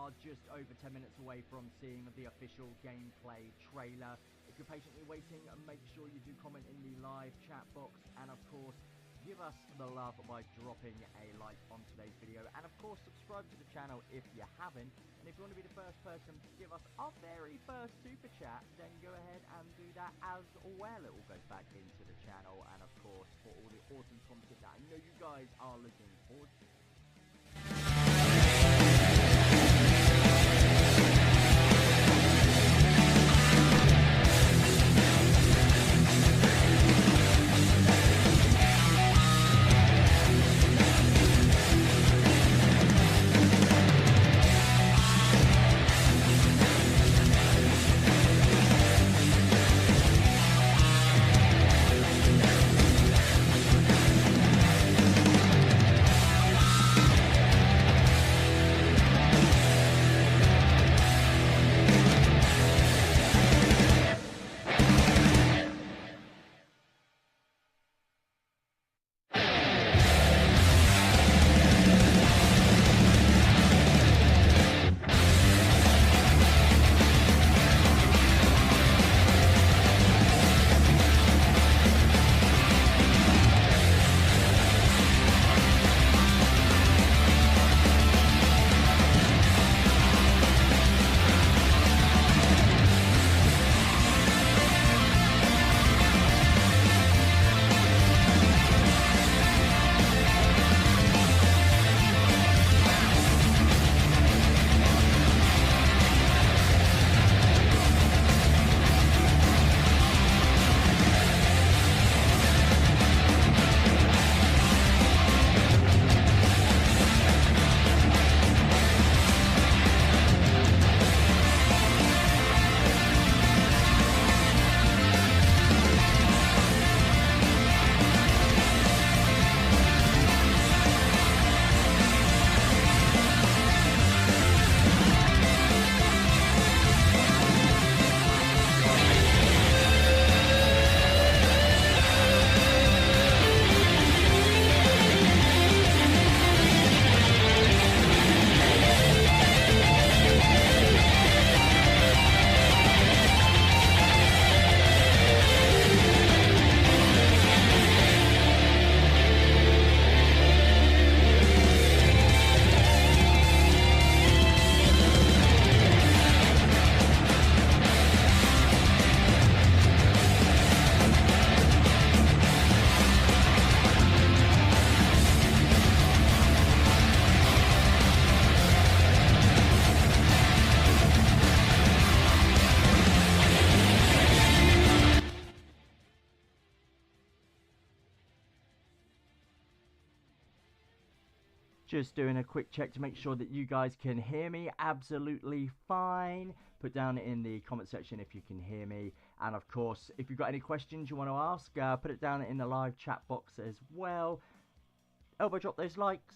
are just over 10 minutes away from seeing the official gameplay trailer. If you're patiently waiting, make sure you do comment in the live chat box, and of course give us the love by dropping a like on today's video, and of course subscribe to the channel if you haven't. And if you want to be the first person to give us our very first super chat, then go ahead and do that as well. It all goes back into the channel, and of course for all the awesome content that I know you guys are looking forward to. Just doing a quick check to make sure that you guys can hear me absolutely fine. Put down in the comment section if you can hear me. And of course, if you've got any questions you want to ask, put it down in the live chat box as well. Elbow drop those likes,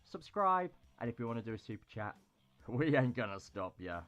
subscribe, and if you want to do a super chat, we ain't gonna stop ya.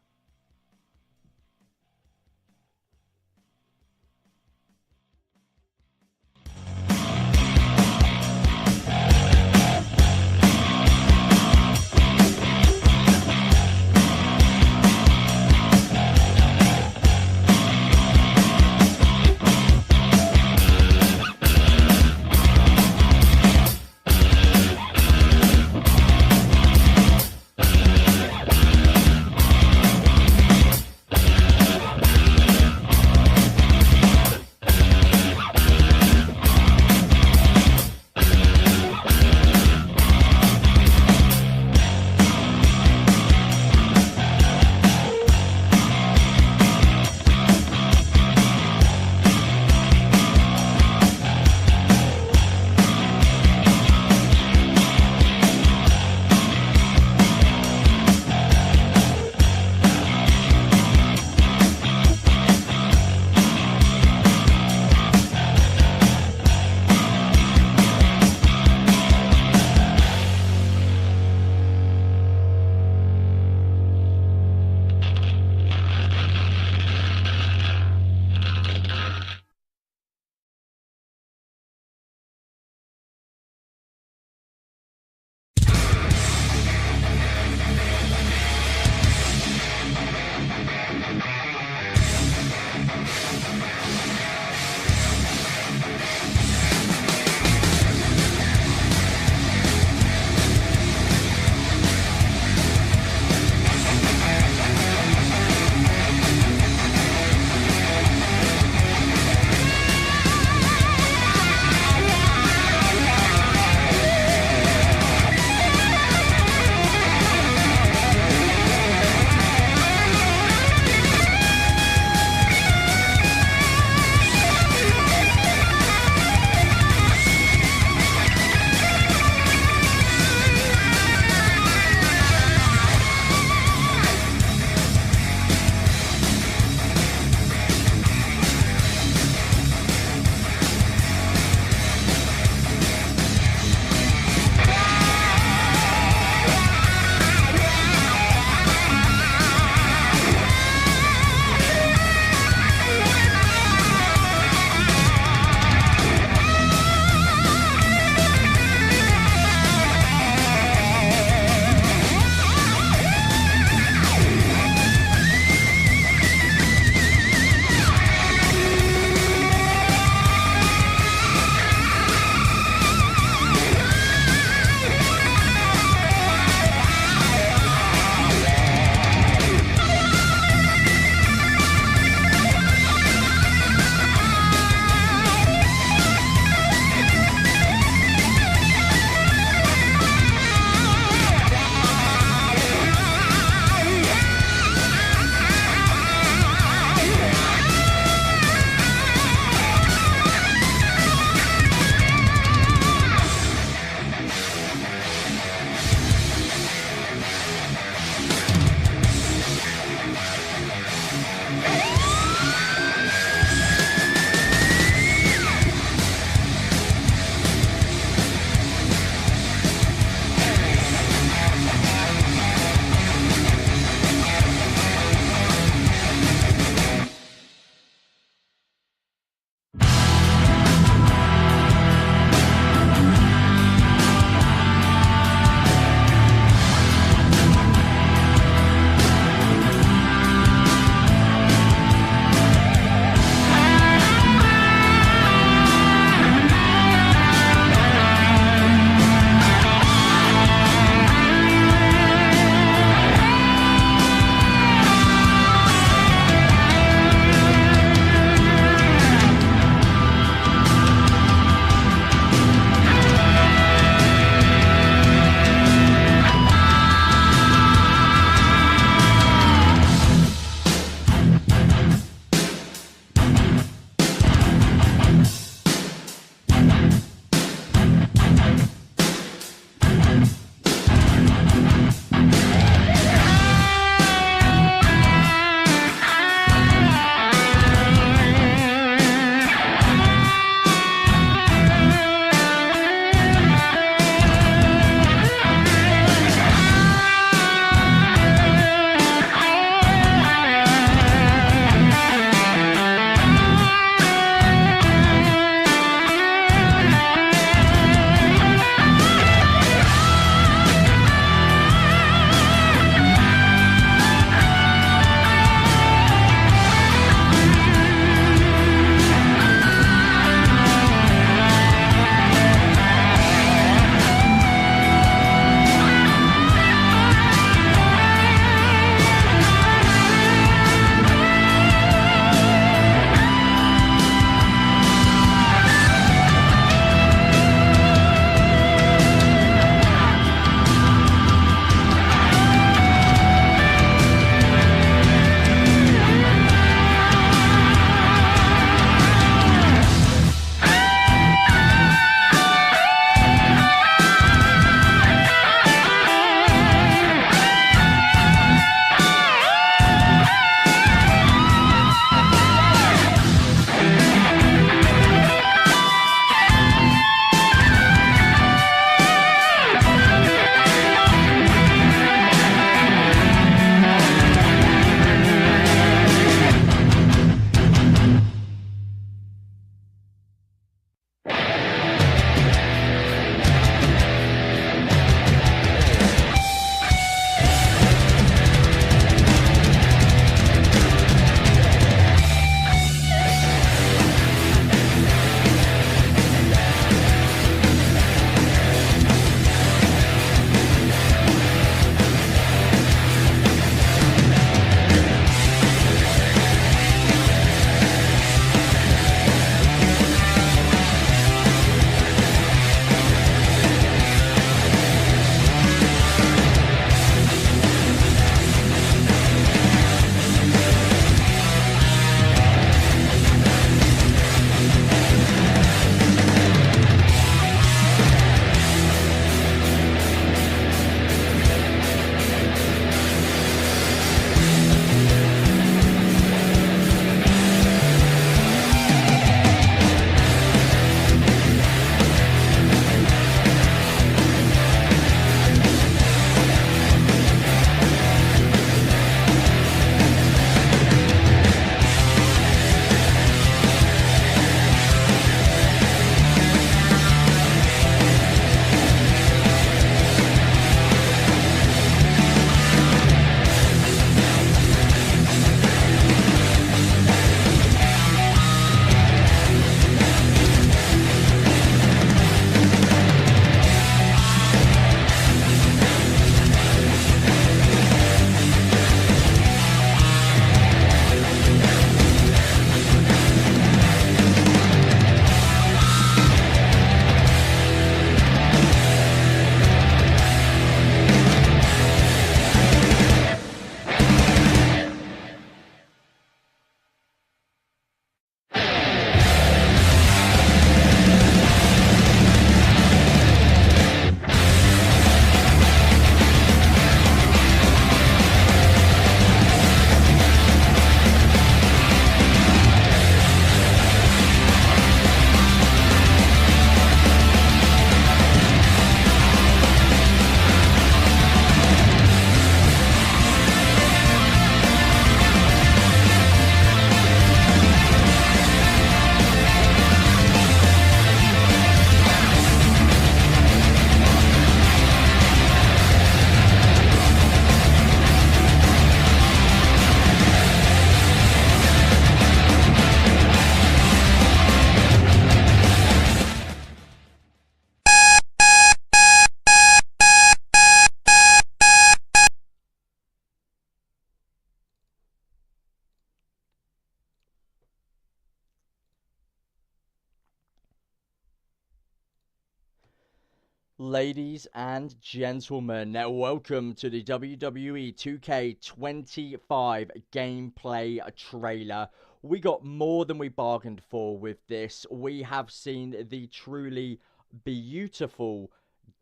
Ladies and gentlemen, welcome to the WWE 2K25 gameplay trailer. We got more than we bargained for with this. We have seen the truly beautiful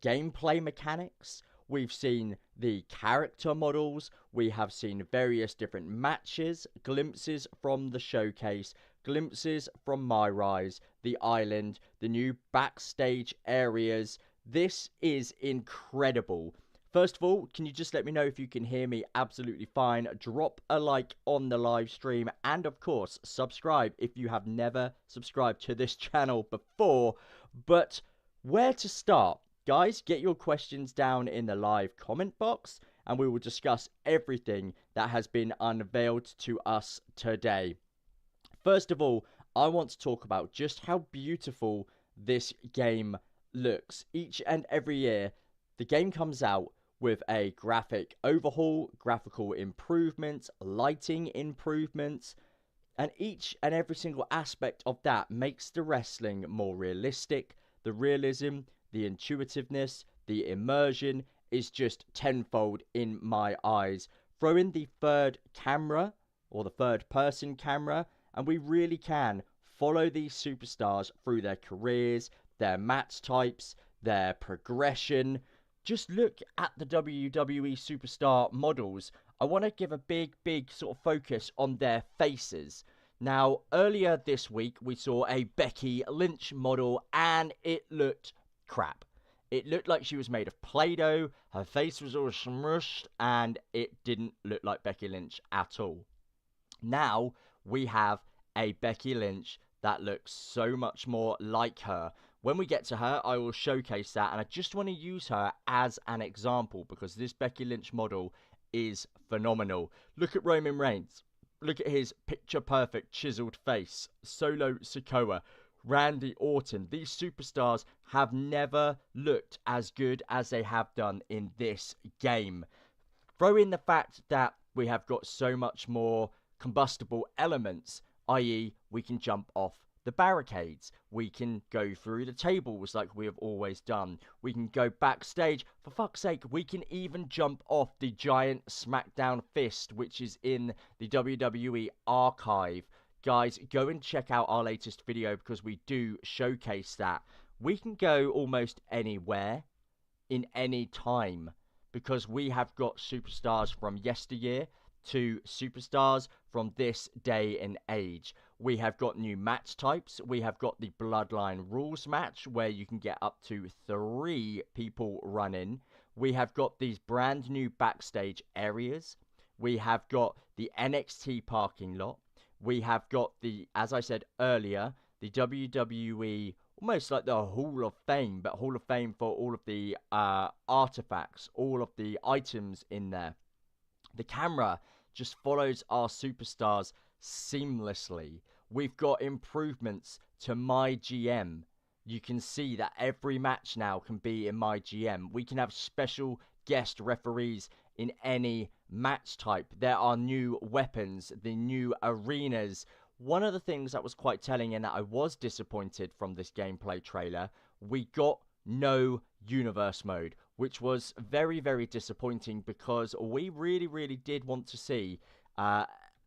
gameplay mechanics. We've seen the character models. We have seen various different matches, glimpses from the showcase, glimpses from My Rise, the island, the new backstage areas. This is incredible. First of all, can you just let me know if you can hear me absolutely fine? Drop a like on the live stream, and of course, subscribe if you have never subscribed to this channel before. But where to start? Guys, get your questions down in the live comment box, and we will discuss everything that has been unveiled to us today. First of all, I want to talk about just how beautiful this game looks. Each and every year, the game comes out with a graphic overhaul, graphical improvements, lighting improvements, and each and every single aspect of that makes the wrestling more realistic. The realism, the intuitiveness, the immersion is just tenfold in my eyes. Throw in the third camera, or the third person camera, and we really can follow these superstars through their careers, their match types, their progression. Just look at the WWE superstar models. I want to give a big sort of focus on their faces. Now, earlier this week, we saw a Becky Lynch model, and it looked crap. It looked like she was made of Play-Doh, her face was all smushed, and it didn't look like Becky Lynch at all. Now, we have a Becky Lynch that looks so much more like her. When we get to her, I will showcase that, and I just want to use her as an example because this Becky Lynch model is phenomenal. Look at Roman Reigns. Look at his picture-perfect chiseled face. Solo Sikoa, Randy Orton. These superstars have never looked as good as they have done in this game. Throw in the fact that we have got so much more combustible elements, i.e. we can jump off the barricades, we can go through the tables like we have always done, we can go backstage, for fuck's sake, we can even jump off the giant SmackDown fist which is in the WWE archive. Guys, go and check out our latest video because we do showcase that. We can go almost anywhere in any time because we have got superstars from yesteryear to superstars from this day and age. We have got new match types. We have got the Bloodline Rules match where you can get up to 3 people running. We have got these brand new backstage areas. We have got the NXT parking lot. We have got the, as I said earlier, the WWE, almost like the Hall of Fame, but Hall of Fame for all of the artifacts, all of the items in there. The camera just follows our superstars seamlessly. We've got improvements to My GM. You can see that every match now can be in My GM. We can have special guest referees in any match type. There are new weapons, the new arenas. One of the things that was quite telling and that I was disappointed from this gameplay trailer, we got no universe mode, which was very disappointing because we really did want to see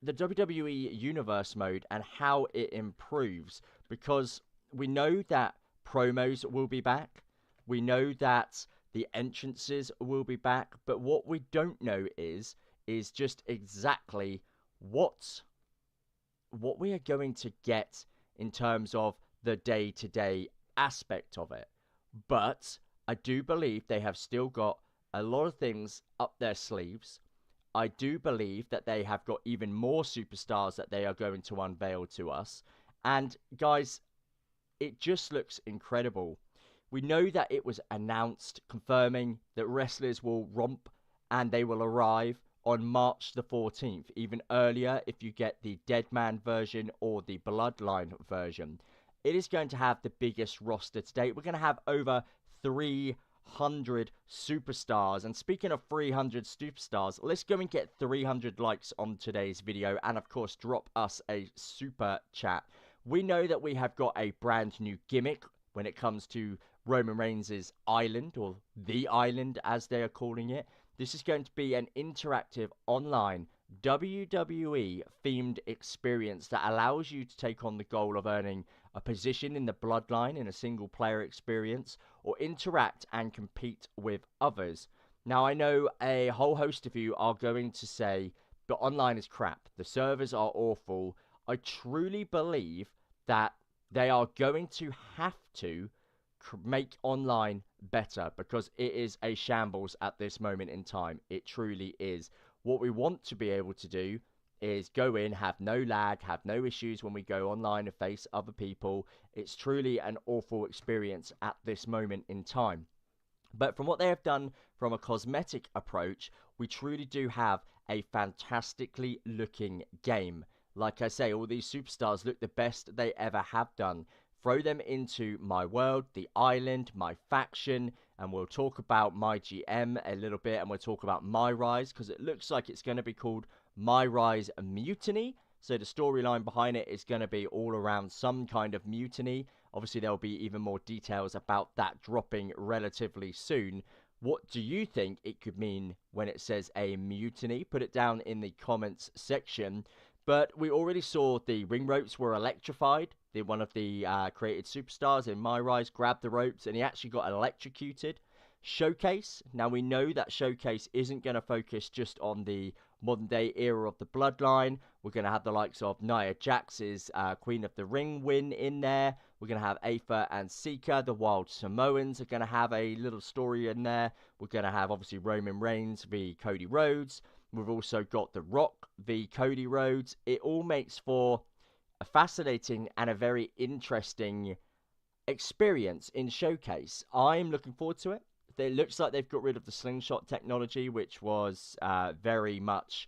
the WWE universe mode and how it improves, because we know that promos will be back, we know that the entrances will be back, but what we don't know is just exactly what we are going to get in terms of the day-to-day aspect of it. But I do believe they have still got a lot of things up their sleeves. I do believe that they have got even more superstars that they are going to unveil to us. And guys, it just looks incredible. We know that it was announced, confirming that wrestlers will romp and they will arrive on March the 14th, even earlier if you get the Deadman version or the Bloodline version. It is going to have the biggest roster to date. We're going to have over 300 superstars. And speaking of 300 superstars, let's go and get 300 likes on today's video. And of course, drop us a super chat. We know that we have got a brand new gimmick when it comes to Roman Reigns' island, or the island as they are calling it. This is going to be an interactive online WWE themed experience that allows you to take on the goal of earning a position in the bloodline in a single player experience, or interact and compete with others. Now, I know a whole host of you are going to say, but online is crap. The servers are awful. I truly believe that they are going to have to make online better, because it is a shambles at this moment in time. It truly is. What we want to be able to do is go in, have no lag, have no issues when we go online and face other people. It's truly an awful experience at this moment in time. But from what they have done from a cosmetic approach, we truly do have a fantastically looking game. Like I say, all these superstars look the best they ever have done. Throw them into my world, the island, my faction, and we'll talk about my GM a little bit, and we'll talk about My Rise, because it looks like it's going to be called My Rise Mutiny. So the storyline behind it is going to be all around some kind of mutiny. Obviously, there'll be even more details about that dropping relatively soon. What do you think it could mean when it says a mutiny? Put it down in the comments section. But we already saw the ring ropes were electrified. One of the created superstars in My Rise grabbed the ropes and he actually got electrocuted. Showcase. Now we know that Showcase isn't going to focus just on the modern day era of the bloodline. We're going to have the likes of Nia Jax's Queen of the Ring win in there. We're going to have Aether and Sika, the Wild Samoans, are going to have a little story in there. We're going to have obviously Roman Reigns v Cody Rhodes. We've also got The Rock v Cody Rhodes. It all makes for a fascinating and a very interesting experience in Showcase. I'm looking forward to it. It looks like they've got rid of the slingshot technology, which was very much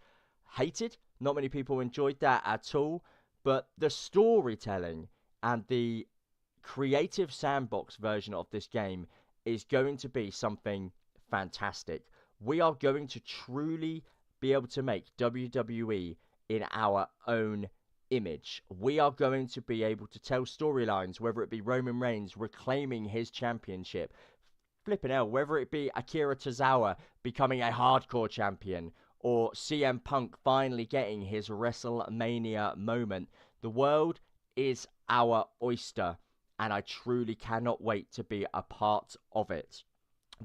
hated. Not many people enjoyed that at all. But the storytelling and the creative sandbox version of this game is going to be something fantastic. We are going to truly be able to make WWE in our own image. We are going to be able to tell storylines, whether it be Roman Reigns reclaiming his championship, flipping hell, whether it be Akira Tozawa becoming a hardcore champion, or CM Punk finally getting his WrestleMania moment. The world is our oyster, and I truly cannot wait to be a part of it.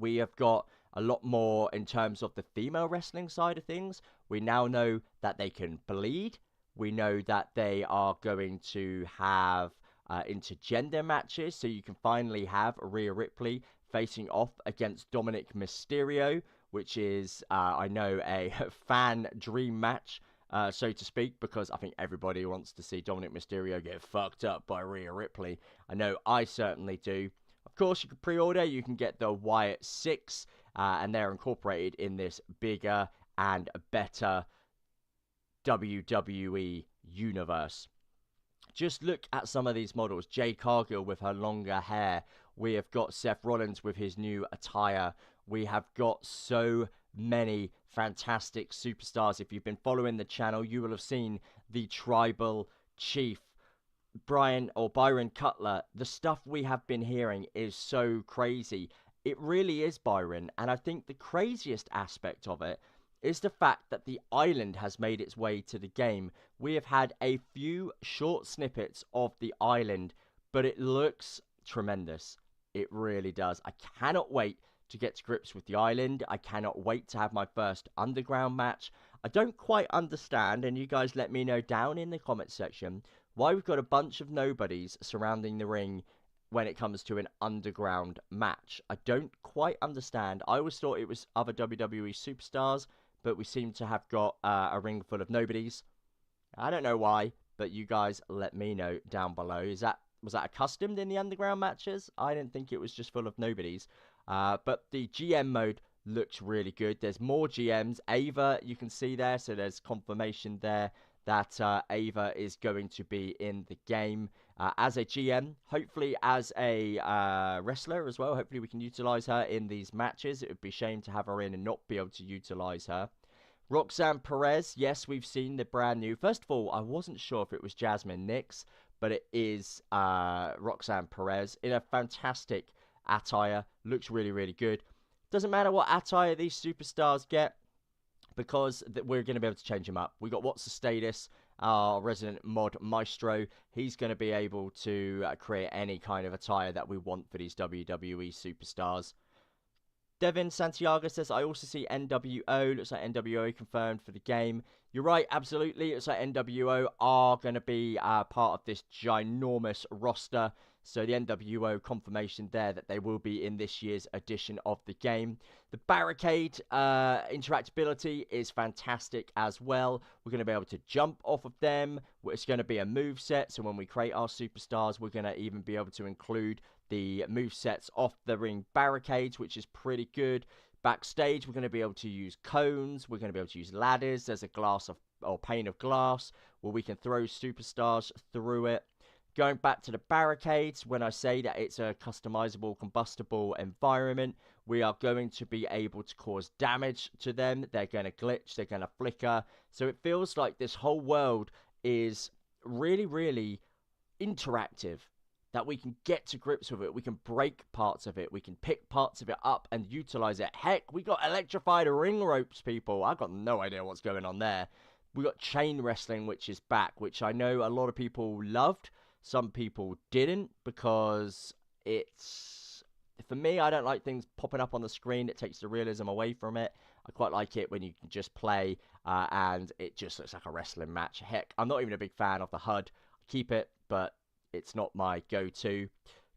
We have got a lot more in terms of the female wrestling side of things. We now know that they can bleed. We know that they are going to have intergender matches, so you can finally have Rhea Ripley facing off against Dominic Mysterio, which is, I know, a fan dream match, so to speak, because I think everybody wants to see Dominic Mysterio get fucked up by Rhea Ripley. I know I certainly do. Of course, you can pre-order, you can get the Wyatt 6, and they're incorporated in this bigger and better WWE universe. Just look at some of these models. Jade Cargill with her longer hair. We have got Seth Rollins with his new attire. We have got so many fantastic superstars. If you've been following the channel, you will have seen the Tribal Chief, Byron Cutler. The stuff we have been hearing is so crazy. It really is, Byron. And I think the craziest aspect of it is the fact that the island has made its way to the game. We have had a few short snippets of the island, but it looks tremendous. It really does. I cannot wait to get to grips with the island. I cannot wait to have my first underground match. I don't quite understand, and you guys let me know down in the comments section, why we've got a bunch of nobodies surrounding the ring when it comes to an underground match. I don't quite understand. I always thought it was other WWE superstars, but we seem to have got a ring full of nobodies. I don't know why, but you guys let me know down below. Was that accustomed in the underground matches? I didn't think it was just full of nobodies. But the GM mode looks really good. There's more GMs. Ava, you can see there, so there's confirmation there that Ava is going to be in the game as a GM, hopefully as a wrestler as well. Hopefully we can utilize her in these matches. It would be a shame to have her in and not be able to utilize her. Roxanne Perez, yes, we've seen the brand new. First of all, I wasn't sure if it was Jasmine Nix, but it is Roxanne Perez in a fantastic attire. Looks really, really good. Doesn't matter what attire these superstars get, because we're going to be able to change them up. We got What's the Status, our resident mod maestro. He's going to be able to create any kind of attire that we want for these WWE superstars. Devin Santiago says, I also see NWO. Looks like NWO confirmed for the game. You're right, absolutely. It looks like NWO are going to be part of this ginormous roster. So the NWO confirmation there that they will be in this year's edition of the game. The barricade interactability is fantastic as well. We're going to be able to jump off of them. It's going to be a move set. So when we create our superstars, we're going to even be able to include the move sets off the ring barricades, which is pretty good. Backstage, we're going to be able to use cones. We're going to be able to use ladders. There's a glass of or pane of glass where we can throw superstars through it. Going back to the barricades, when I say that it's a customizable, combustible environment, we are going to be able to cause damage to them. They're going to glitch, they're going to flicker. So it feels like this whole world is really, really interactive, that we can get to grips with it. We can break parts of it. We can pick parts of it up and utilize it. Heck, we got electrified ring ropes, people. I've got no idea what's going on there. We got chain wrestling, which is back, which I know a lot of people loved. Some people didn't, because it's, for me, I don't like things popping up on the screen. It takes the realism away from it. I quite like it when you can just play and it just looks like a wrestling match. Heck, I'm not even a big fan of the HUD. I keep it, but it's not my go-to.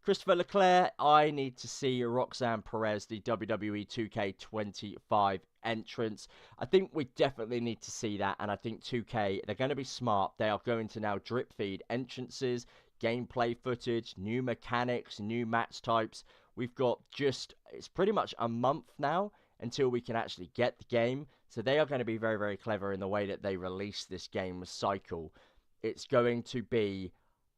Christopher Leclerc, I need to see Roxanne Perez, the WWE 2K25 entrance. I think we definitely need to see that, and I think 2K, they're going to be smart. They are going to now drip feed entrances, gameplay footage, new mechanics, new match types. We've got it's pretty much a month now until we can actually get the game. So they are going to be very, very clever in the way that they release this game cycle. It's going to be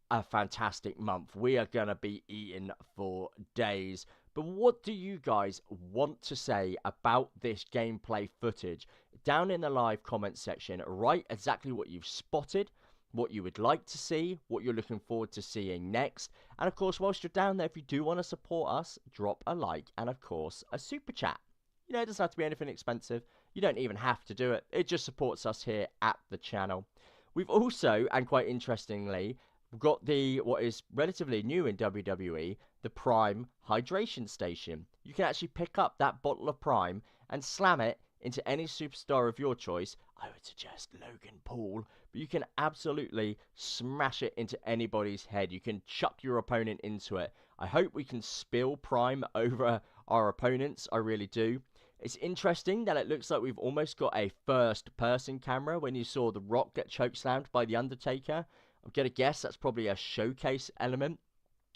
a fantastic month. We are going to be eating for days. But what do you guys want to say about this gameplay footage? Down in the live comment section, write exactly what you've spotted, what you would like to see, what you're looking forward to seeing next. And of course, whilst you're down there, if you do want to support us, drop a like and of course a super chat. You know, it doesn't have to be anything expensive. You don't even have to do it. It just supports us here at the channel. We've also, and quite interestingly, we've got what is relatively new in WWE, the Prime Hydration Station. You can actually pick up that bottle of Prime and slam it into any superstar of your choice. I would suggest Logan Paul, but you can absolutely smash it into anybody's head. You can chuck your opponent into it. I hope we can spill Prime over our opponents. I really do. It's interesting that it looks like we've almost got a first-person camera when you saw The Rock get chokeslammed by The Undertaker. I'm going to guess that's probably a showcase element.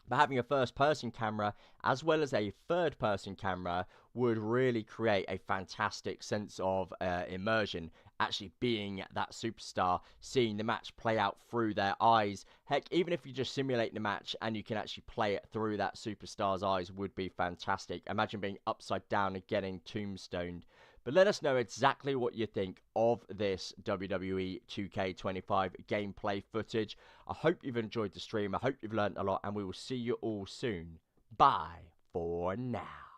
But having a first-person camera as well as a third-person camera would really create a fantastic sense of immersion, actually being that superstar, seeing the match play out through their eyes. Heck, even if you just simulate the match and you can actually play it through that superstar's eyes would be fantastic. Imagine being upside down and getting tombstoned. But let us know exactly what you think of this WWE 2K25 gameplay footage. I hope you've enjoyed the stream. I hope you've learned a lot, and we will see you all soon. Bye for now.